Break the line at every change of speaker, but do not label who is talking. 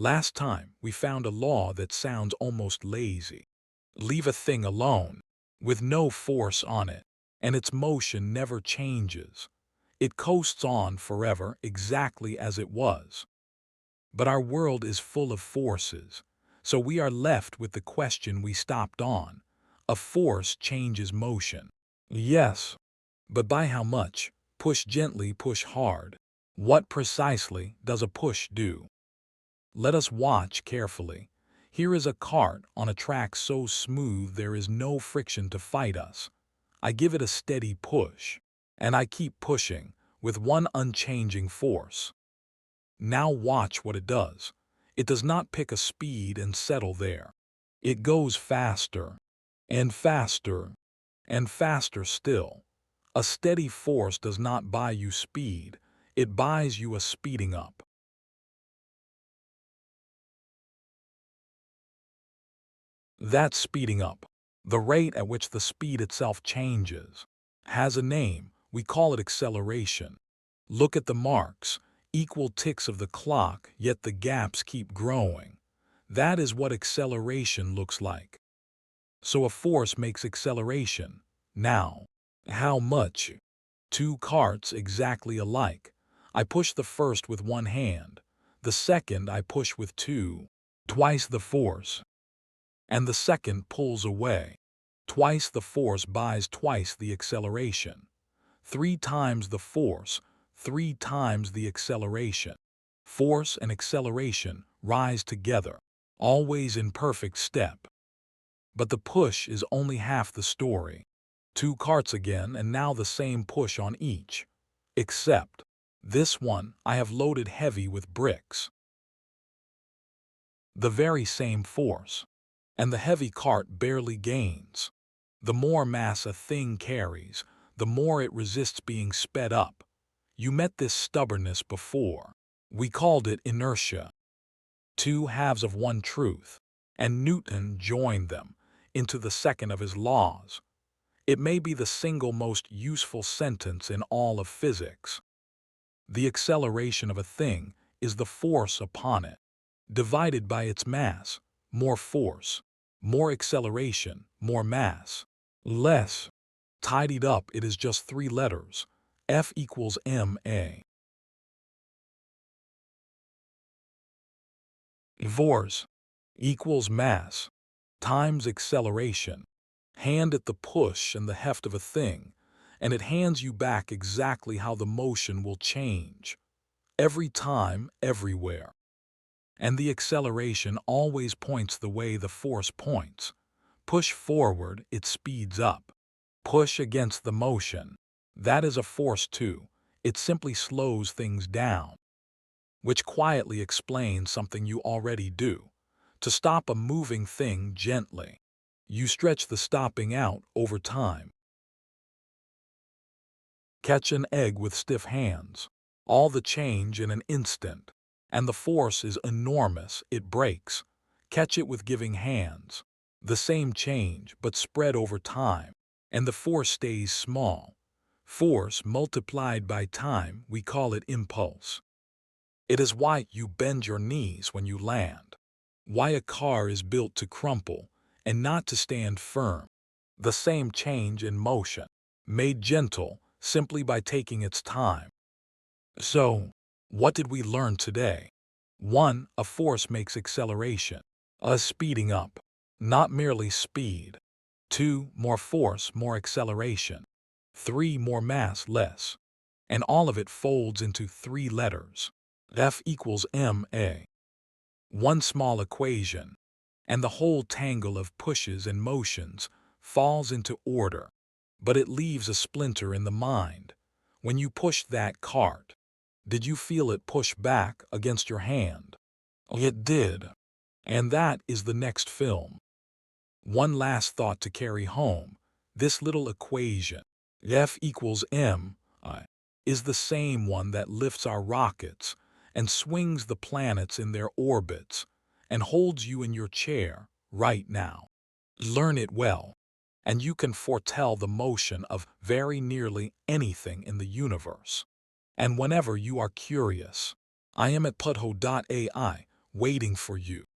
Last time, we found a law that sounds almost lazy. Leave a thing alone, with no force on it, and its motion never changes. It coasts on forever exactly as it was. But our world is full of forces, so we are left with the question we stopped on. A force changes motion. Yes, but by how much? Push gently, push hard. What precisely does a push do? Let us watch carefully. Here is a cart on a track so smooth there is no friction to fight us. I give it a steady push, and I keep pushing with one unchanging force. Now watch what it does. It does not pick a speed and settle there. It goes faster, and faster, and faster still. A steady force does not buy you speed, it buys you a speeding up. That's speeding up. The rate at which the speed itself changes has a name. We call it acceleration. Look at the marks, equal ticks of the clock, yet the gaps keep growing. That is what acceleration looks like. So a force makes acceleration. Now, how much? Two carts exactly alike. I push the first with one hand. The second I push with two. Twice the force. And the second pulls away. Twice the force buys twice the acceleration. Three times the force, three times the acceleration. Force and acceleration rise together, always in perfect step. But the push is only half the story. Two carts again, and now the same push on each. Except, this one I have loaded heavy with bricks. The very same force. And the heavy cart barely gains. The more mass a thing carries, the more it resists being sped up. You met this stubbornness before. We called it inertia. Two halves of one truth, and Newton joined them into the second of his laws. It may be the single most useful sentence in all of physics. The acceleration of a thing is the force upon it, divided by its mass, more force, more acceleration, more mass, less. Tidied up, it is just three letters, F equals ma. Force equals mass times acceleration. Hand it the push and the heft of a thing, and it hands you back exactly how the motion will change. Every time, everywhere. And the acceleration always points the way the force points. Push forward, it speeds up. Push against the motion. That is a force too. It simply slows things down. Which quietly explains something you already do. To stop a moving thing gently, you stretch the stopping out over time. Catch an egg with stiff hands. All the change in an instant. And the force is enormous, it breaks. Catch it with giving hands. The same change, but spread over time. And the force stays small. Force multiplied by time, we call it impulse. It is why you bend your knees when you land. Why a car is built to crumple and not to stand firm. The same change in motion, made gentle simply by taking its time. So, what did we learn today? 1. A force makes acceleration, a speeding up, not merely speed. 2. More force, more acceleration. 3. More mass, less. And all of it folds into three letters. F equals ma. One small equation, and the whole tangle of pushes and motions falls into order. But it leaves a splinter in the mind. When you pushed that cart, did you feel it push back against your hand? It did. And that is the next film. One last thought to carry home. This little equation, F equals ma, is the same one that lifts our rockets and swings the planets in their orbits and holds you in your chair right now. Learn it well, and you can foretell the motion of very nearly anything in the universe. And whenever you are curious, I am at padho.ai, waiting for you.